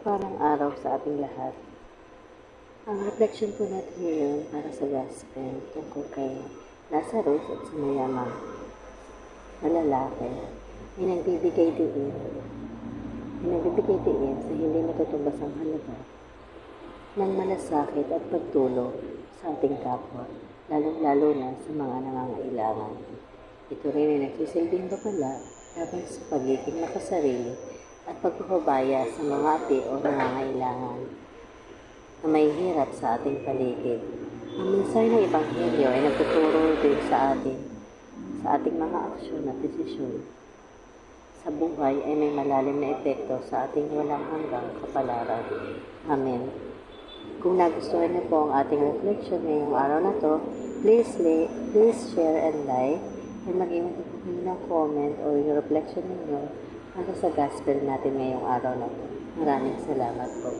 mapagpalang araw sa ating lahat. Ang reflection po natin ngayon para sa gospel tungkol kay Lazarus at sa mayamang na lalaki ay nagbibigay diin sa hindi matutumbas ang halaga ng malasakit at pagtulong sa ating kapwa, lalong-lalo na sa mga nangangailangan. Ito rin ay nagsisilbing babala laban sa pagiging makasarili at pagpapabaya sa mga api o nangangailangan na may hirap sa ating paligid. Ang mensahe ng Ebanghelyo ay nagtuturo din sa atin sa ating mga aksyon at desisyon sa buhay ay may malalim na epekto sa ating walang hanggang kapalaran. Amen. Kung nagustuhan niyo po ang ating reflection ngayong araw na to, please share and like, and mag-iwan po kayo ng comment o yung reflection ninyo para sa gospel natin ngayong araw na to. Maraming salamat po.